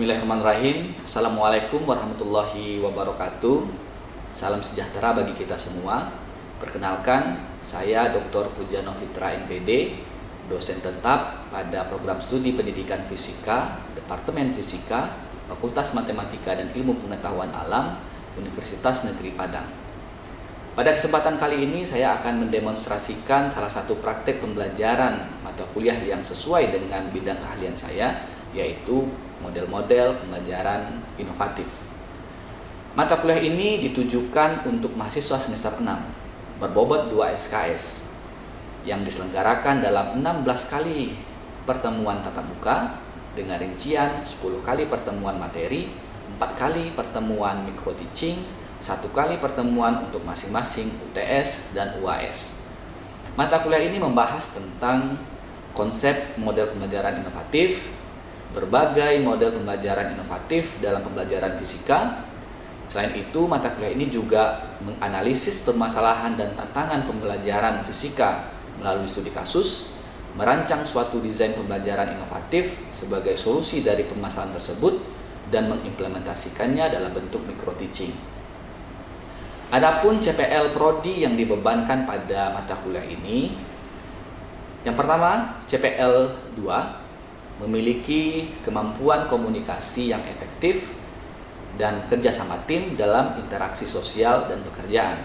Bismillahirrahmanirrahim. Assalamualaikum warahmatullahi wabarakatuh. Salam sejahtera bagi kita semua. Perkenalkan, saya Dr. Fujano Fitra MPD, dosen tetap pada program studi pendidikan fisika, Departemen Fisika, Fakultas Matematika dan Ilmu Pengetahuan Alam, Universitas Negeri Padang. Pada kesempatan kali ini saya akan mendemonstrasikan salah satu praktek pembelajaran mata kuliah yang sesuai dengan bidang keahlian saya, yaitu model-model pembelajaran inovatif. Mata kuliah ini ditujukan untuk mahasiswa semester 6, berbobot 2 SKS, yang diselenggarakan dalam 16 kali pertemuan tatap muka, dengan rincian 10 kali pertemuan materi, 4 kali pertemuan micro teaching, 1 kali pertemuan untuk masing-masing UTS dan UAS. Mata kuliah ini membahas tentang konsep model pembelajaran inovatif, berbagai model pembelajaran inovatif dalam pembelajaran fisika. Selain itu, mata kuliah ini juga menganalisis permasalahan dan tantangan pembelajaran fisika melalui studi kasus, merancang suatu desain pembelajaran inovatif sebagai solusi dari permasalahan tersebut, dan mengimplementasikannya dalam bentuk micro teaching. Adapun CPL Prodi yang dibebankan pada mata kuliah ini, yang pertama CPL 2, memiliki kemampuan komunikasi yang efektif dan kerjasama tim dalam interaksi sosial dan pekerjaan.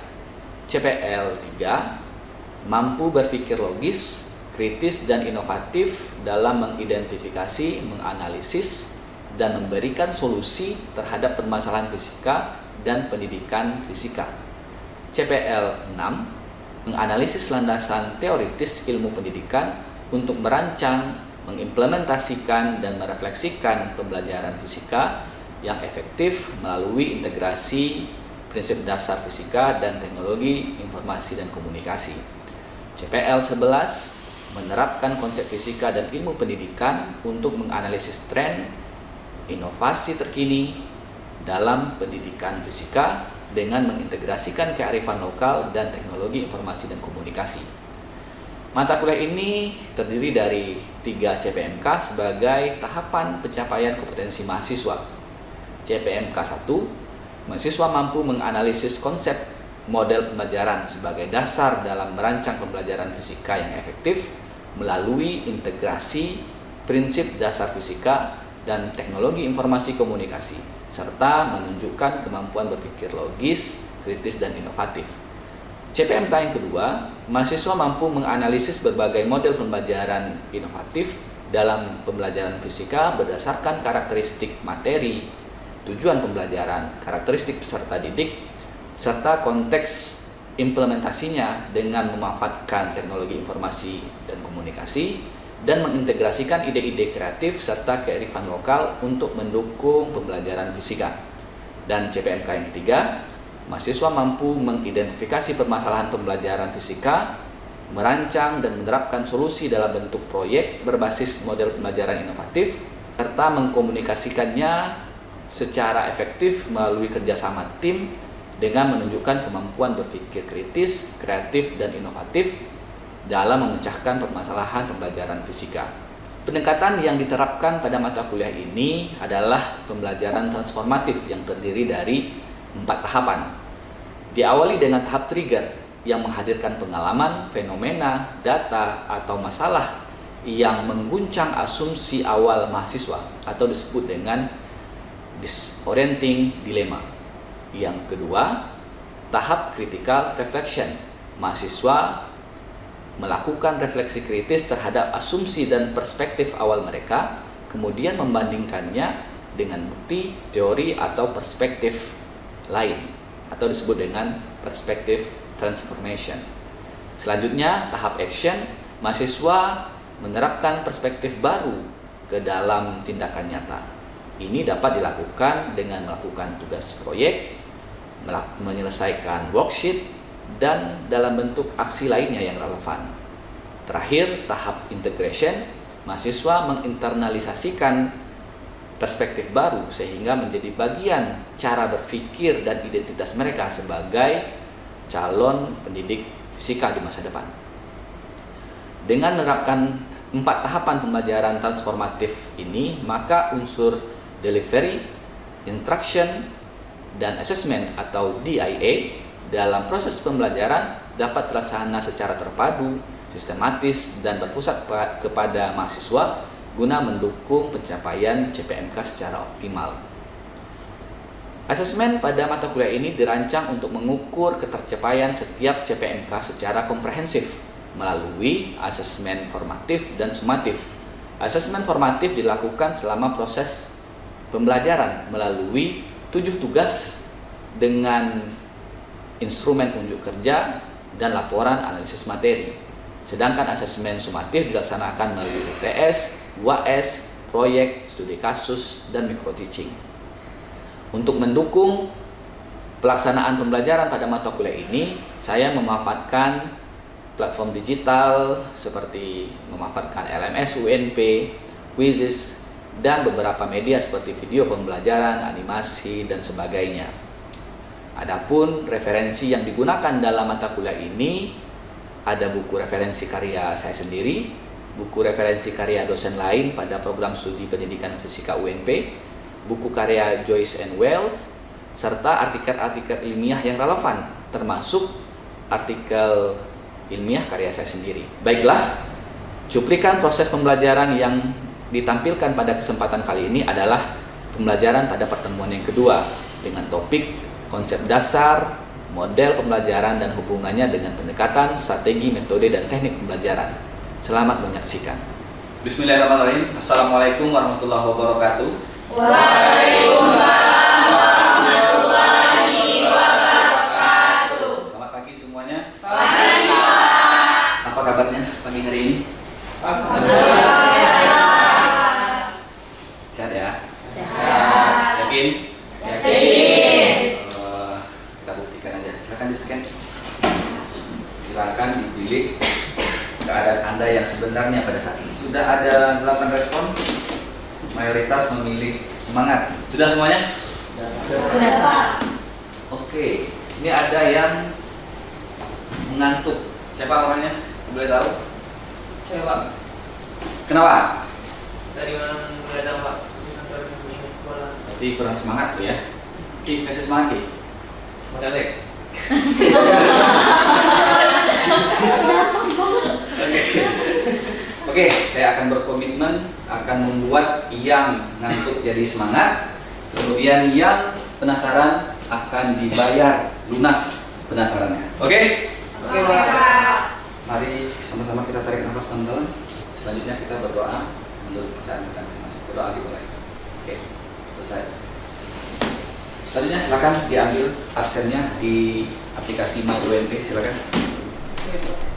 CPL 3, mampu berpikir logis, kritis dan inovatif dalam mengidentifikasi, menganalisis, dan memberikan solusi terhadap permasalahan fisika dan pendidikan fisika. CPL 6, menganalisis landasan teoritis ilmu pendidikan untuk merancang, mengimplementasikan dan merefleksikan pembelajaran fisika yang efektif melalui integrasi prinsip dasar fisika dan teknologi informasi dan komunikasi. CPL 11, menerapkan konsep fisika dan ilmu pendidikan untuk menganalisis tren, inovasi terkini dalam pendidikan fisika dengan mengintegrasikan kearifan lokal dan teknologi informasi dan komunikasi. Mata kuliah ini terdiri dari 3 CPMK sebagai tahapan pencapaian kompetensi mahasiswa. CPMK 1, mahasiswa mampu menganalisis konsep model pembelajaran sebagai dasar dalam merancang pembelajaran fisika yang efektif melalui integrasi prinsip dasar fisika dan teknologi informasi komunikasi, serta menunjukkan kemampuan berpikir logis, kritis, dan inovatif. CPMK yang kedua, mahasiswa mampu menganalisis berbagai model pembelajaran inovatif dalam pembelajaran fisika berdasarkan karakteristik materi, tujuan pembelajaran, karakteristik peserta didik, serta konteks implementasinya dengan memanfaatkan teknologi informasi dan komunikasi, dan mengintegrasikan ide-ide kreatif serta kearifan lokal untuk mendukung pembelajaran fisika. Dan CPMK yang ketiga, mahasiswa mampu mengidentifikasi permasalahan pembelajaran fisika, merancang dan menerapkan solusi dalam bentuk proyek berbasis model pembelajaran inovatif, serta mengkomunikasikannya secara efektif melalui kerjasama tim dengan menunjukkan kemampuan berpikir kritis, kreatif, dan inovatif dalam memecahkan permasalahan pembelajaran fisika. Pendekatan yang diterapkan pada mata kuliah ini adalah pembelajaran transformatif yang terdiri dari 4 tahapan. Diawali dengan tahap trigger yang menghadirkan pengalaman, fenomena, data, atau masalah yang mengguncang asumsi awal mahasiswa atau disebut dengan disorienting dilemma. Yang kedua, tahap critical reflection. Mahasiswa melakukan refleksi kritis terhadap asumsi dan perspektif awal mereka, kemudian membandingkannya dengan bukti, teori, atau perspektif lain atau disebut dengan perspektif transformation. Selanjutnya, tahap action, mahasiswa menerapkan perspektif baru ke dalam tindakan nyata. Ini dapat dilakukan dengan melakukan tugas proyek, menyelesaikan worksheet, dan dalam bentuk aksi lainnya yang relevan. Terakhir, tahap integration, mahasiswa menginternalisasikan perspektif baru sehingga menjadi bagian cara berpikir dan identitas mereka sebagai calon pendidik fisika di masa depan. Dengan menerapkan 4 tahapan pembelajaran transformatif ini, maka unsur delivery, instruction, dan assessment atau DIA dalam proses pembelajaran dapat terlaksana secara terpadu, sistematis, dan berpusat kepada mahasiswa guna mendukung pencapaian CPMK secara optimal. Asesmen pada mata kuliah ini dirancang untuk mengukur ketercapaian setiap CPMK secara komprehensif melalui asesmen formatif dan sumatif. Asesmen formatif dilakukan selama proses pembelajaran melalui 7 tugas dengan instrumen unjuk kerja dan laporan analisis materi. Sedangkan asesmen sumatif dilaksanakan melalui UTS, UAS, proyek, studi kasus, dan micro teaching. Untuk mendukung pelaksanaan pembelajaran pada mata kuliah ini, saya memanfaatkan platform digital seperti memanfaatkan LMS UNP, Quizizz, dan beberapa media seperti video pembelajaran, animasi, dan sebagainya. Adapun referensi yang digunakan dalam mata kuliah ini ada buku referensi karya saya sendiri, buku referensi karya dosen lain pada program studi pendidikan fisika UNP, buku karya Joyce and Wells, serta artikel-artikel ilmiah yang relevan, termasuk artikel ilmiah karya saya sendiri. Baiklah, cuplikan proses pembelajaran yang ditampilkan pada kesempatan kali ini adalah pembelajaran pada pertemuan yang kedua dengan topik konsep dasar, model pembelajaran, dan hubungannya dengan pendekatan, strategi, metode, dan teknik pembelajaran. Selamat menyaksikan. Bismillahirrahmanirrahim. Assalamualaikum warahmatullahi wabarakatuh. Waalaikumsalam warahmatullahi wabarakatuh. Selamat pagi semuanya. Pagi, Pak. Apa kabarnya pagi hari ini? Sehat ya? Sehat. Yakin? Yakin. Kita buktikan aja. Silakan di scan. Silakan dipilih keadaan Anda yang sebenarnya pada saat ini. Sudah ada 8 respon. Mayoritas memilih semangat. Sudah semuanya? Sudah, Pak. Oke. Ini ada yang mengantuk. Siapa orangnya? Boleh tahu? Saya Pak, Kenapa? dari mana begadang Pak? Sampai minggu bola. Berarti kurang semangat tuh ya. Ki, kasih semangat Ki. Modal dek. Oke, saya akan berkomitmen akan membuat yang ngantuk jadi semangat, kemudian yang penasaran akan dibayar lunas penasarannya. Oke? Oke, Pak. Mari sama-sama kita tarik nafas dalam-dalam. Selanjutnya kita berdoa menurut percayaan kita masing-masing. Berdoa dimulai. Oke, selesai. Selanjutnya silakan diambil absennya di aplikasi MyUNP, silakan.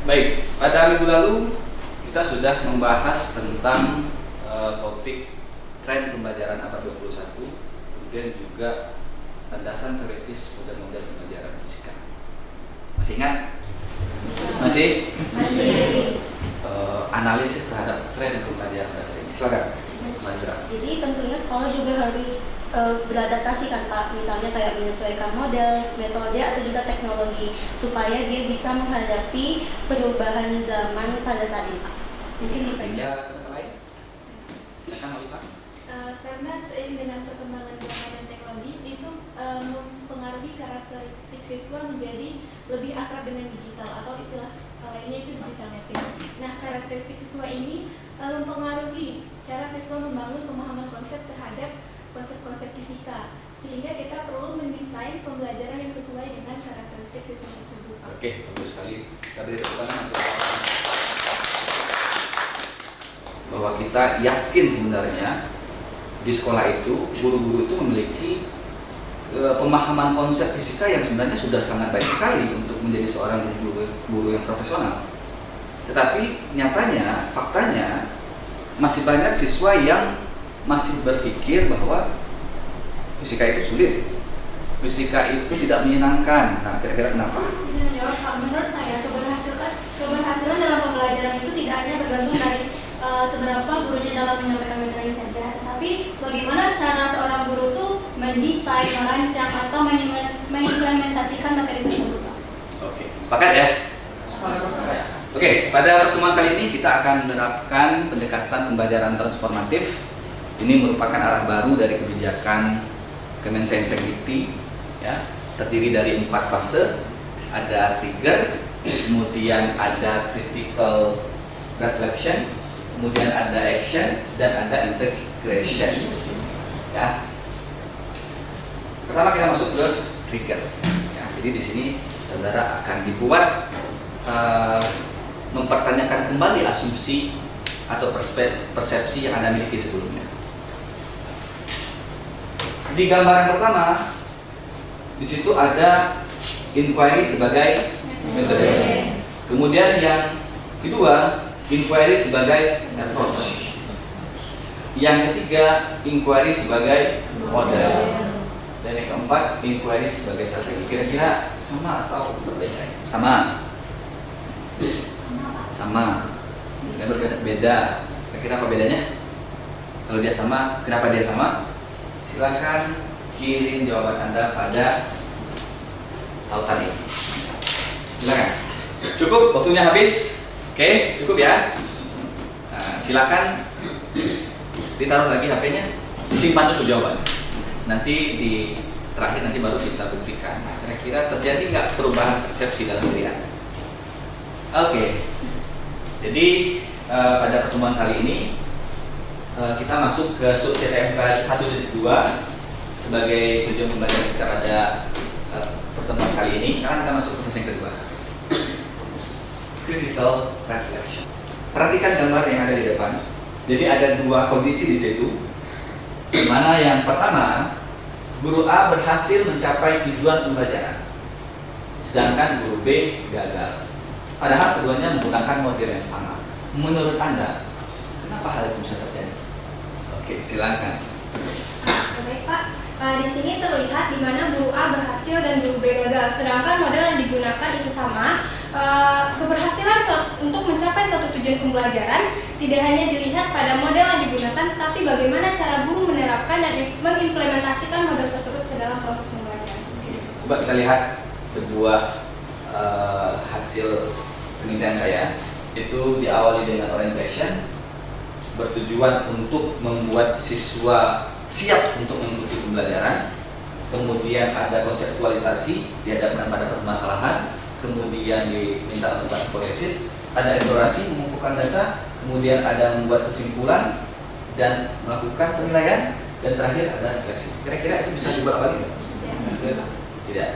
Baik, pada minggu lalu kita sudah membahas tentang topik tren pembelajaran abad 21, kemudian juga landasan teoritis model-model pembelajaran fisika. Masih ingat? Masih? Analisis terhadap tren pembelajaran dasar ini. Silakan, Mas Zra. Jadi tentunya sekolah juga harus beradaptasi kan Pak, misalnya kayak menyesuaikan model, metode, atau juga teknologi supaya dia bisa menghadapi perubahan zaman pada saat ini Pak. Mungkin itu aja. Ada kata lain? Silakan, Olivia. Karena seiring dengan perkembangan zaman dan teknologi itu mempengaruhi karakteristik siswa menjadi lebih akrab dengan digital atau istilah lainnya itu digital native. Nah, karakteristik siswa ini mempengaruhi cara siswa membangun pemahaman konsep terhadap konsep-konsep fisika, sehingga kita perlu mendesain pembelajaran yang sesuai dengan karakteristik siswa tersebut. Oke, bagus sekali. Kita beri tepuk tangan bahwa kita yakin sebenarnya di sekolah itu guru-guru itu memiliki pemahaman konsep fisika yang sebenarnya sudah sangat baik sekali untuk menjadi seorang guru yang profesional. Tetapi nyatanya, faktanya masih banyak siswa yang masih berpikir bahwa fisika itu sulit, fisika itu tidak menyenangkan. Nah, kira-kira kenapa? Bisa menjawab Pak, menurut saya keberhasilan dalam pembelajaran itu tidak hanya bergantung dari seberapa gurunya dalam menyampaikan materi saja, tetapi bagaimana cara seorang guru itu mendesain, merancang, atau mengimplementasikan materi tersebut. Oke, sepakat ya? Oke, pada pertemuan kali ini kita akan menerapkan pendekatan pembelajaran transformatif Ini merupakan arah baru dari kebijakan Kemensaintekdikti, ya, terdiri dari 4 fase. Ada trigger, kemudian ada critical reflection, kemudian ada action, dan ada integration. Ya. Pertama kita masuk ke trigger. Ya, jadi di sini saudara akan dibuat mempertanyakan kembali asumsi atau persepsi yang Anda miliki sebelumnya. Di gambaran pertama, di situ ada inquiry sebagai metode. Kemudian yang kedua, inquiry sebagai approach. Yang ketiga, inquiry sebagai model. Dan yang keempat, inquiry sebagai strategi. Kira-kira sama atau berbeda? Sama. Sama. Dan berbeda. Kira-kira apa bedanya? Kalau dia sama, kenapa dia sama? Silakan kirim jawaban Anda pada tautan ini. Silakan. Cukup, waktunya habis. Oke, cukup ya. Nah, silakan ditaruh lagi HP-nya, simpan dulu jawabannya. Nanti di terakhir nanti baru kita buktikan. Kira-kira terjadi nggak perubahan persepsi dalam diri Anda? Oke. Jadi pada pertemuan kali ini kita masuk ke sub TTMK 1.2 sebagai tujuan pembelajaran kita pada pertemuan kali ini. Sekarang kita masuk ke fase yang kedua, critical reflection. Perhatikan gambar yang ada di depan. Jadi ada 2 kondisi di situ. Di mana yang pertama, guru A berhasil mencapai tujuan pembelajaran, sedangkan guru B gagal. Padahal keduanya menggunakan model yang sama. Menurut Anda, kenapa hal itu bisa terjadi? Oke, silakan. Baik Pak, di sini terlihat di mana guru A berhasil dan guru B gagal, sedangkan model yang digunakan itu sama. Keberhasilan untuk mencapai suatu tujuan pembelajaran tidak hanya dilihat pada model yang digunakan, tetapi bagaimana cara guru menerapkan dan mengimplementasikan model tersebut ke dalam proses pembelajaran. Coba kita lihat sebuah hasil penelitian saya. Itu diawali dengan orientation, bertujuan untuk membuat siswa siap untuk mengikuti pembelajaran. Kemudian ada konseptualisasi, dihadapkan pada permasalahan. Kemudian diminta untuk hipotesis, ada eksplorasi, mengumpulkan data, kemudian ada membuat kesimpulan dan melakukan penilaian, dan terakhir ada refleksi. Kira-kira itu bisa dibuat lagi nggak? Tidak.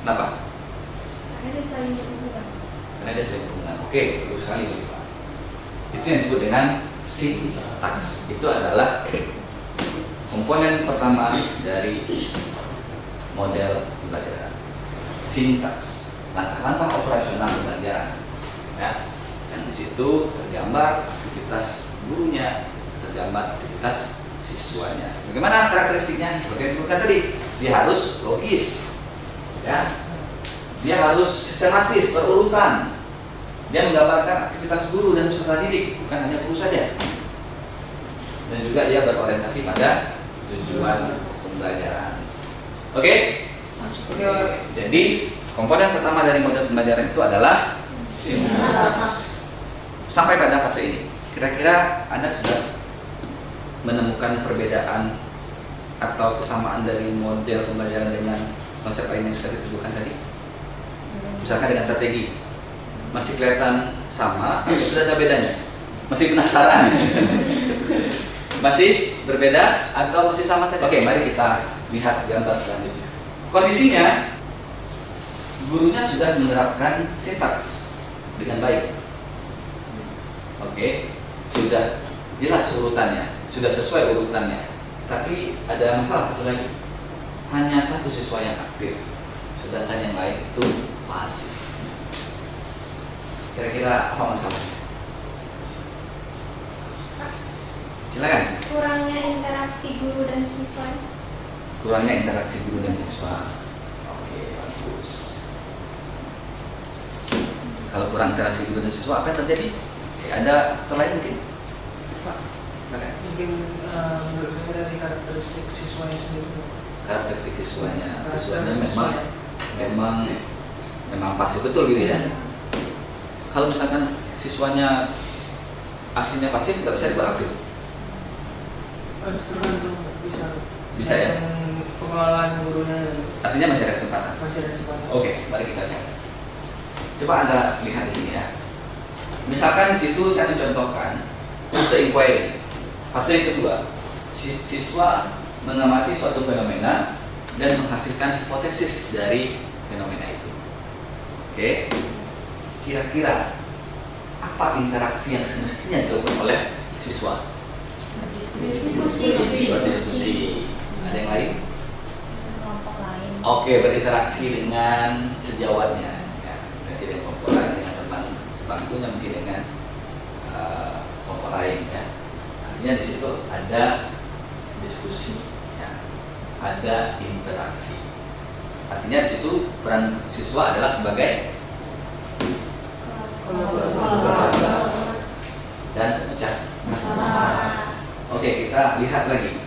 Kenapa? Karena dia saling berhubungan. Karena dia saling berhubungan. Oke, bagus sekali Pak. Itu yang disebut dengan sintaks. Itu adalah komponen pertama dari model pembelajaran. Sintaks. Langkah-langkah operasional pembelajaran, ya. Dan di situ tergambar aktivitas gurunya, tergambar aktivitas siswanya. Bagaimana karakteristiknya? Seperti yang disebutkan tadi, dia harus logis, ya. Dia harus sistematis, berurutan. Dia menggambarkan aktivitas guru dan peserta didik, bukan hanya guru saja. Dan juga dia berorientasi pada tujuan pembelajaran. Oke? Jadi komponen pertama dari model pembelajaran itu adalah sintaks. Sampai pada fase ini, kira-kira Anda sudah menemukan perbedaan atau kesamaan dari model pembelajaran dengan konsep lain yang sudah disebutkan tadi? Misalkan dengan strategi, masih kelihatan sama atau sudah ada bedanya? Masih penasaran? Masih berbeda atau masih sama saja? Oke, mari kita lihat gambar selanjutnya. Kondisinya, gurunya sudah menerapkan sintaks dengan baik. Oke, sudah jelas urutannya, sudah sesuai urutannya. Tapi ada masalah satu lagi. Hanya satu siswa yang aktif, sedangkan yang lain itu pasif. Kira-kira apa masalahnya? Silakan. Kurangnya interaksi guru dan siswa. Kurangnya interaksi guru dan siswa. Oke, bagus. Kalau kurang interaksi guru dan siswa, apa yang terjadi? Ada faktor lain mungkin? Pak, silakan. Mungkin menurut saya dari karakteristik siswanya sendiri. Karakteristik siswanya memang pasif betul gitu ya. Kalau misalkan siswanya aslinya pasif, nggak bisa dibuat aktif. Harus tergantung bisa. Bisa ya? Pengelolaan gurunya Artinya masih ada kesempatan. masih ada kesempatan. Oke, mari kita lihat. Coba Anda lihat di sini ya. Misalkan di situ saya mencontohkan user inquiry. Fase yang kedua, siswa mengamati suatu fenomena dan menghasilkan hipotesis dari fenomena itu. Oke, kira-kira apa interaksi yang semestinya dilakukan oleh siswa? Berdiskusi. Ada yang lain? Kelompok lain. Oke, berinteraksi dengan sejawatnya, ya, interaksi dengan kelompok lain, dengan teman sebangkunya, mungkin dengan kelompok lain, ya. Artinya di situ ada diskusi, ya, ada interaksi. Artinya di situ peran siswa adalah sebagai dan pemecah masalah. Oke, kita lihat lagi.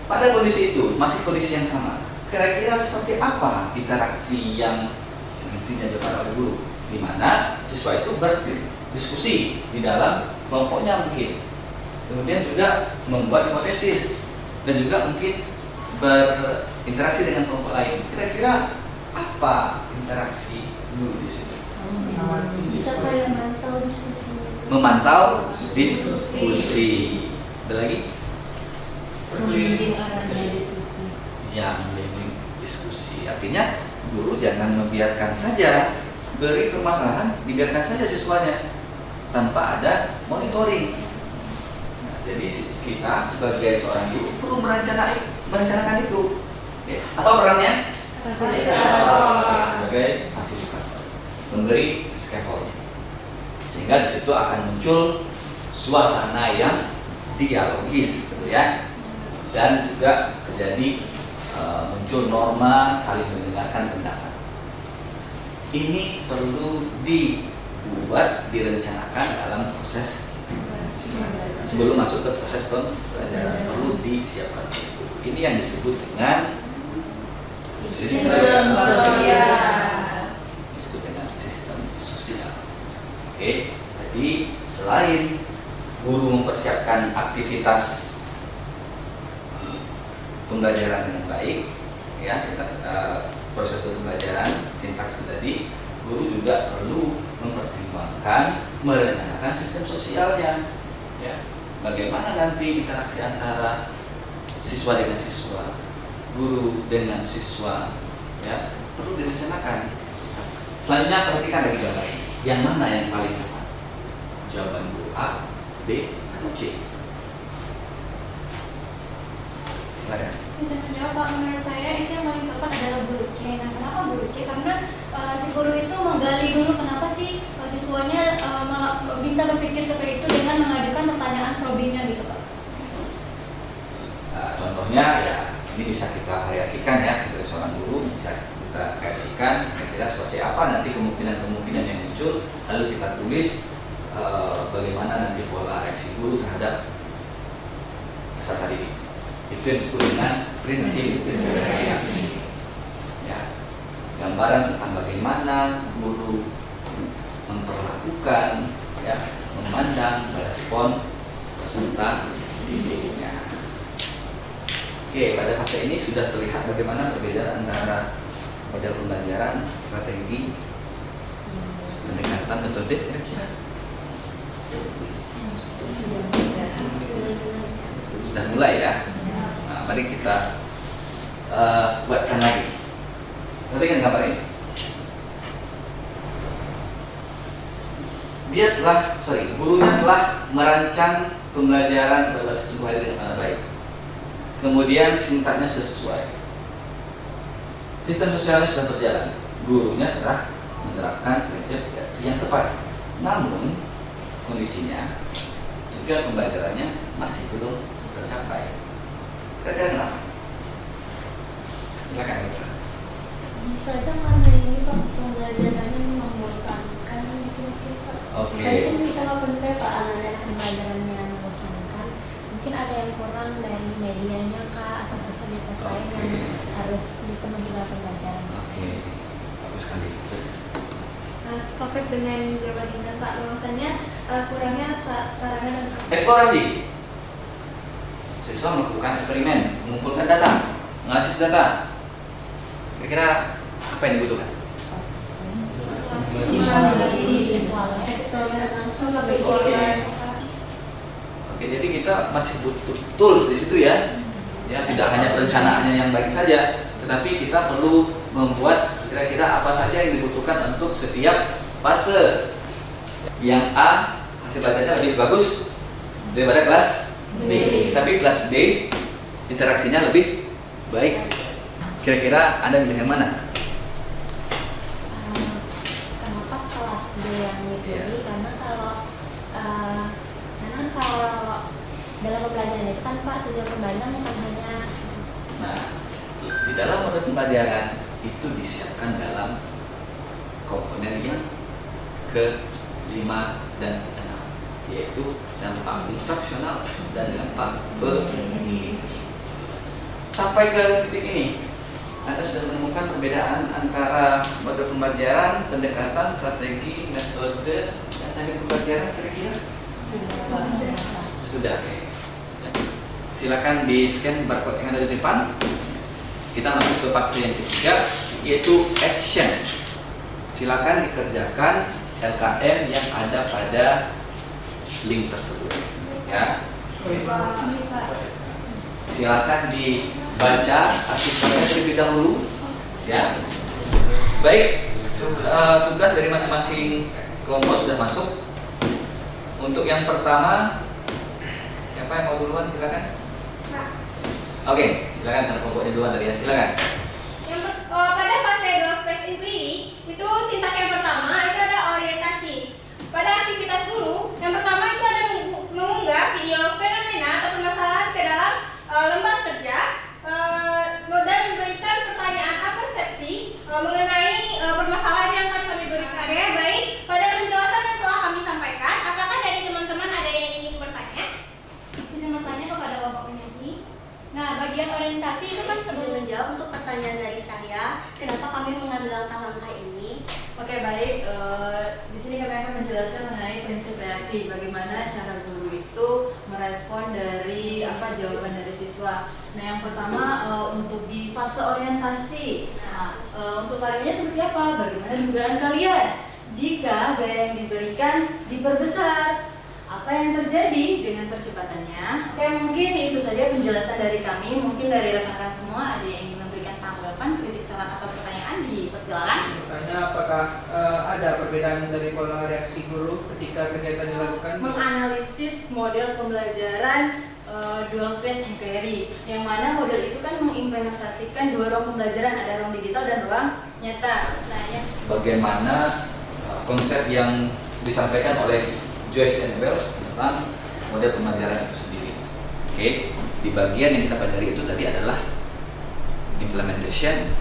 Pada kondisi itu, masih kondisi yang sama. Kira-kira seperti apa interaksi yang semestinya dilakukan oleh guru? Di mana siswa itu berdiskusi di dalam kelompoknya mungkin. Kemudian juga membuat hipotesis dan juga mungkin berinteraksi dengan kelompok lain. Kira-kira apa interaksi guru di situ? Bisa kayak mantau diskusinya. Memantau diskusi. Ada lagi? Membimbing arahnya diskusi. Ya, membimbing diskusi. Artinya guru jangan membiarkan saja beri permasalahan, dibiarkan saja siswanya tanpa ada monitoring. Nah, jadi kita sebagai seorang guru perlu merencanakan itu. Oke. Apa perannya? Sebagai fasilitator, memberi scaffolding, sehingga di situ akan muncul suasana yang dialogis, gitu ya, dan juga terjadi muncul norma saling mendengarkan pendapat. Ini perlu dibuat, direncanakan dalam proses sebelum masuk ke proses pembelajaran, perlu disiapkan itu. Ini yang disebut dengan sistem sosial. Disebut dengan sistem sosial. Oke, jadi selain guru mempersiapkan aktivitas pembelajaran dengan baik, ya, prosedur pembelajaran, sintaks tadi, guru juga perlu mempertimbangkan, merencanakan sistem sosialnya, ya, bagaimana nanti interaksi antara siswa dengan siswa, guru dengan siswa, ya, perlu direncanakan. Selanjutnya perhatikan lagi gambar ini, yang mana yang paling tepat? Jawaban guru A, B, atau C? Bisa menjawab Pak, menurut saya itu yang paling tepat adalah guru C. Nah, kenapa guru C? Karena si guru itu menggali dulu kenapa sih siswanya malah bisa berpikir seperti itu dengan mengajukan pertanyaan probingnya gitu Pak. Contohnya ya ini bisa kita variasikan ya, sebagai seorang guru bisa kita kreasikan kira-kira seperti apa nanti kemungkinan yang muncul, lalu kita tulis bagaimana nanti pola reaksi guru terhadap peserta didik. Itu yang disebut dengan prinsip reaksi. Ya, gambaran tentang bagaimana guru memperlakukan, ya, memandang, merespon peserta didiknya. Oke, pada fase ini sudah terlihat bagaimana perbedaan antara model pembelajaran, strategi, pendekatan, metode kira-kira. Sudah mulai ya. Nah, mari kita buatkan lagi. Perhatikan gambar ini. Gurunya telah merancang pembelajaran berbasis sesuai dengan sangat baik. Kemudian sintaknya sudah sesuai. Sistem sosialnya sudah berjalan. Gurunya telah menerapkan prinsip reaksi yang tepat. Namun kondisinya juga pembelajarannya masih belum tercapai. Kira-kira kenapa? Silakan Mitra. Bisa aja karena ini Pak, pembelajarannya membosankan gitu Pak. Oke. Tadi kan kita nggak pernah Pak analisis pembelajarannya membosankan. Mungkin ada yang kurang dari medianya kah atau fasilitas lain yang harus dipenuhi dalam pembelajaran. Oke. Bagus sekali. Terus Sepakat dengan jawaban Intan Pak, bahwasannya kurangnya sarana dan eksplorasi. siswa melakukan eksperimen, mengumpulkan data, menganalisis data. Kira-kira apa yang dibutuhkan? Oke, jadi kita masih butuh tools di situ ya. Ya, tidak hanya perencanaannya yang baik saja, tetapi kita perlu membuat kira-kira apa saja yang dibutuhkan untuk setiap fase. Yang A hasil bacanya lebih bagus daripada kelas B, tapi kelas B interaksinya lebih baik. Kira-kira Anda milih yang mana? Kenapa kelas B yang dipilih? Iya. Karena kalau dalam pembelajaran itu kan Pak, tujuan pembelajaran bukan hanya Nah, di dalam model pembelajaran itu disiapkan dalam komponen yang ke-5 dan 6, yaitu dampak instruksional dan dampak pendidikan. Sampai ke titik ini, Anda sudah menemukan perbedaan antara model pembelajaran, pendekatan, strategi, metode, dan teknik pembelajaran kira-kira? Sudah. Silakan di scan barcode yang ada di depan. Kita masuk ke fase yang ketiga, yaitu action. Silakan dikerjakan LKM yang ada pada link tersebut. Ya. Silakan dibaca artikelnya terlebih dahulu. Ya. Baik. Tugas dari masing-masing kelompok sudah masuk. Untuk yang pertama, siapa yang mau duluan? Silakan. Oke, silakan karena kelompoknya duluan dari ya. Silakan. Pada fase goal space inquiry itu sintak yang pertama itu ada orientasi. Pada aktivitas guru yang pertama itu ada mengunggah video fenomena atau permasalahan ke dalam lembar kerja dan memberikan pertanyaan persepsi mengenai permasalahan yang akan kami berikan. Baik, pada penjelasan yang telah kami sampaikan, apakah dari teman-teman ada yang ingin bertanya? Izin bertanya kepada Bapak penyaji. Nah, bagian orientasi itu kan Sebelum menjawab untuk pertanyaan dari Cahya, kenapa kami mengambil langkah-langkah ini? Oke, baik. Di sini kami akan menjelaskan mengenai prinsip reaksi. Bagaimana cara guru itu merespon dari jawaban dari siswa. Nah, yang pertama untuk di fase orientasi. Nah, untuk variannya seperti apa? Bagaimana dugaan kalian jika gaya yang diberikan diperbesar? Apa yang terjadi dengan percepatannya? Oke, mungkin itu saja penjelasan dari kami. Mungkin dari rekan-rekan semua ada yang ingin memberikan tanggapan, kritik, saran atau pertanyaan, dipersilakan. Bertanya apakah ada perbedaan dari pola reaksi guru ketika kegiatan dilakukan? Menganalisis model pembelajaran dual space inquiry, yang mana model itu kan mengimplementasikan dua ruang pembelajaran, ada ruang digital dan ruang nyata. Nah, Bagaimana konsep yang disampaikan oleh Joyce and Wells tentang model pembelajaran itu sendiri. Oke, di bagian yang kita pelajari itu tadi adalah implementation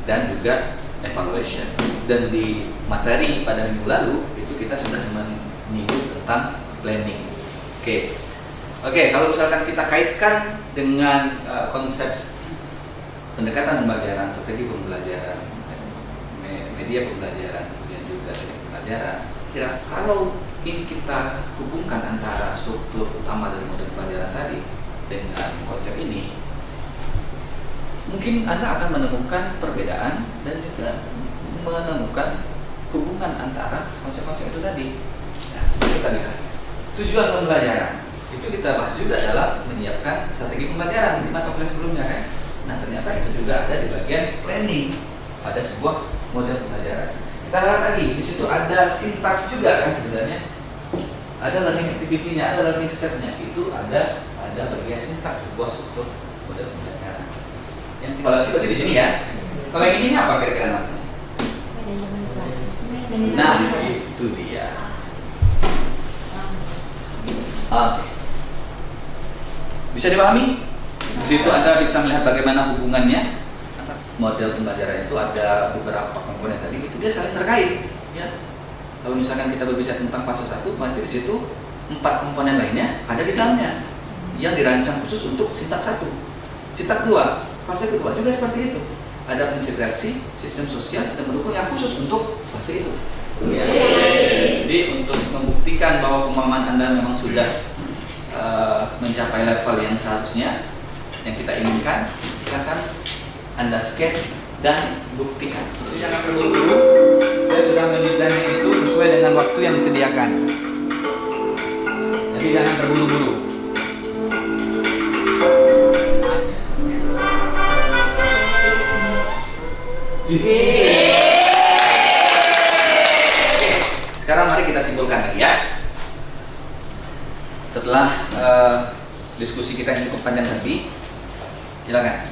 dan juga evaluation. Dan di materi pada minggu lalu itu kita sudah menyinggung tentang planning. Oke, kalau misalkan kita kaitkan dengan konsep pendekatan pembelajaran, strategi pembelajaran, media pembelajaran, kemudian juga teknik pembelajaran. Kira kalau ini kita hubungkan antara struktur utama dari model pembelajaran tadi dengan konsep ini, mungkin Anda akan menemukan perbedaan dan juga menemukan hubungan antara konsep-konsep itu tadi. Nah, kita lihat tujuan pembelajaran itu kita bahas juga dalam menyiapkan strategi pembelajaran di mata kuliah sebelumnya kan. Nah, ternyata itu juga ada di bagian planning pada sebuah model pembelajaran. Kita lihat lagi, di situ ada sintaks juga kan sebenarnya. Ada learning activity-nya, ada learning step-nya. Itu ada bagian sintaks sebuah struktur model pembelajaran. Yang evaluasi berarti di sini ya. Kalau yang ini apa kira-kira namanya? manajemen kelas. Nah, itu dia. Oke. Bisa dipahami? Di situ Anda bisa melihat bagaimana hubungannya. Model pembelajaran itu ada beberapa komponen tadi, itu dia saling terkait. Ya. Kalau misalkan kita berbicara tentang fase 1, berarti di situ 4 komponen lainnya ada di dalamnya yang dirancang khusus untuk sintak 1. Sintak 2, fase kedua juga seperti itu. Ada prinsip reaksi, sistem sosial, sistem pendukung yang khusus untuk fase itu. Ya. Jadi untuk membuktikan bahwa pemahaman Anda memang sudah mencapai level yang seharusnya, yang kita inginkan, silakan Anda scan dan buktikan. Jangan terburu-buru. Saya sudah mendesainnya itu sesuai dengan waktu yang disediakan. Jadi jangan terburu-buru. Sekarang mari kita simpulkan lagi ya. Setelah diskusi kita yang cukup panjang tadi, silakan.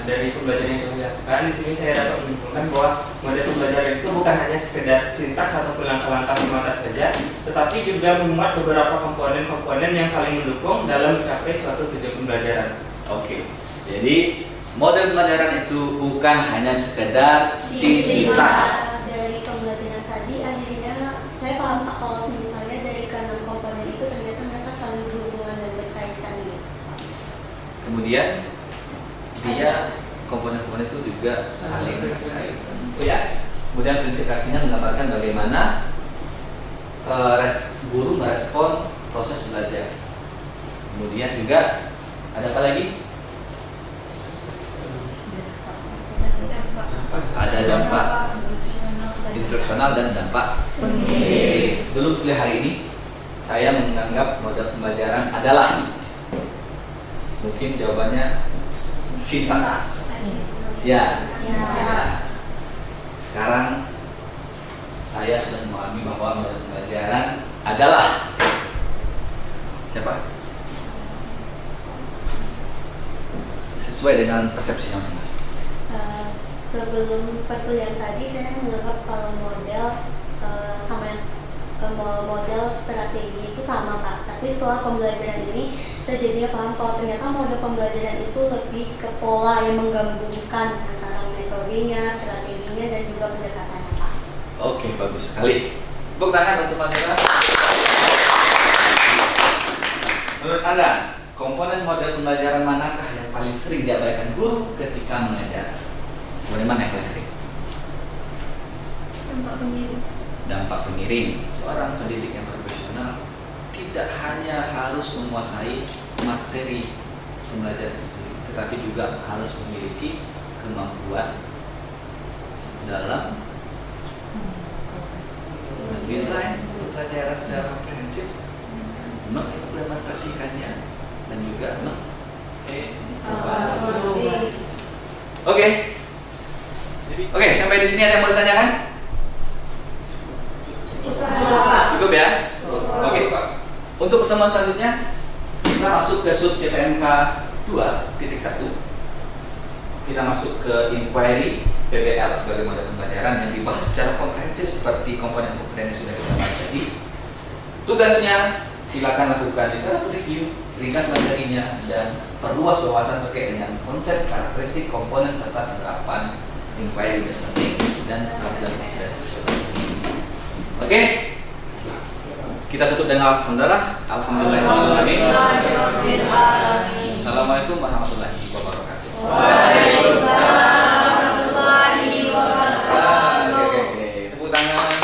Dari pembelajaran yang kami lakukan di sini saya dapat menyimpulkan bahwa model pembelajaran itu bukan hanya sekedar sintaks ataupun langkah-langkah semata saja, tetapi juga memuat beberapa komponen-komponen yang saling mendukung dalam mencapai suatu tujuan pembelajaran. Oke, jadi model pembelajaran itu bukan hanya sekedar sintaks. Dari pembelajaran tadi akhirnya saya paham Pak, kalau misalnya dari keenam komponen itu ternyata mereka saling berhubungan dan berkaitan gitu. Kemudian dia komponen-komponen itu juga saling terkait. Oh ya, kemudian prinsip reaksinya menggambarkan bagaimana guru merespon proses belajar. Kemudian juga ada apa lagi? Ada dampak instruksional dan dampak pengiring. Sebelum kuliah hari ini, saya menganggap model pembelajaran adalah, mungkin jawabannya sintaks. Ya. Sekarang saya sudah memahami bahwa model pembelajaran adalah siapa? Sesuai dengan persepsinya masing-masing. Sebelum perkuliahan tadi saya menganggap kalau model sama model strategi itu sama Pak. Tapi setelah pembelajaran ini saya jadinya paham kalau ternyata model pembelajaran itu lebih ke pola yang menggabungkan antara metodenya, strateginya, dan juga pendekatannya Pak. Oke, bagus sekali. Tepuk tangan untuk Manila. Menurut Anda, komponen model pembelajaran manakah yang paling sering diabaikan guru ketika mengajar? Komponen mana yang paling sering? Dampak pengiring. Dampak pengiring. Seorang pendidik yang profesional tidak hanya harus menguasai materi pembelajaran itu sendiri, tetapi juga harus memiliki kemampuan dalam mendesain pembelajaran secara komprehensif, mengimplementasikannya, dan juga Oke, sampai di sini ada yang mau ditanyakan? Cukup ya? Oke. Untuk pertemuan selanjutnya kita masuk ke sub CPMK 2.1. Kita masuk ke inquiry PBL sebagai model pembelajaran yang dibahas secara komprehensif seperti komponen-komponen yang sudah kita bahas tadi. Tugasnya silakan lakukan literatur review, ringkas materinya, dan perluas wawasan terkait dengan konsep, karakteristik, komponen, serta penerapan inquiry based learning dan problem based learning. Oke, kita tutup dengan saudara. Alhamdulillahirobbilalamin. Assalamualaikum warahmatullahi wabarakatuh. Waalaikumsalam warahmatullahi wabarakatuh. Oke, tepuk tangan.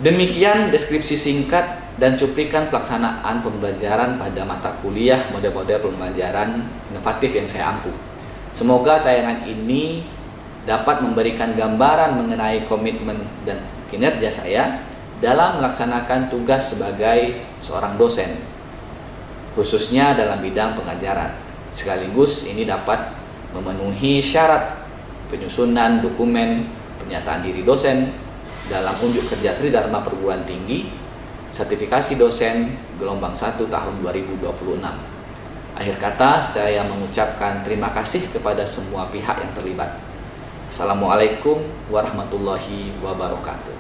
Demikian deskripsi singkat dan cuplikan pelaksanaan pembelajaran pada mata kuliah model-model pembelajaran inovatif yang saya ampu. Semoga tayangan ini dapat memberikan gambaran mengenai komitmen dan kinerja saya dalam melaksanakan tugas sebagai seorang dosen, khususnya dalam bidang pengajaran. Sekaligus ini dapat memenuhi syarat penyusunan dokumen pernyataan diri dosen dalam unjuk kerja Tridharma Perguruan Tinggi sertifikasi dosen gelombang 1 tahun 2026. Akhir kata, saya mengucapkan terima kasih kepada semua pihak yang terlibat. Assalamualaikum warahmatullahi wabarakatuh.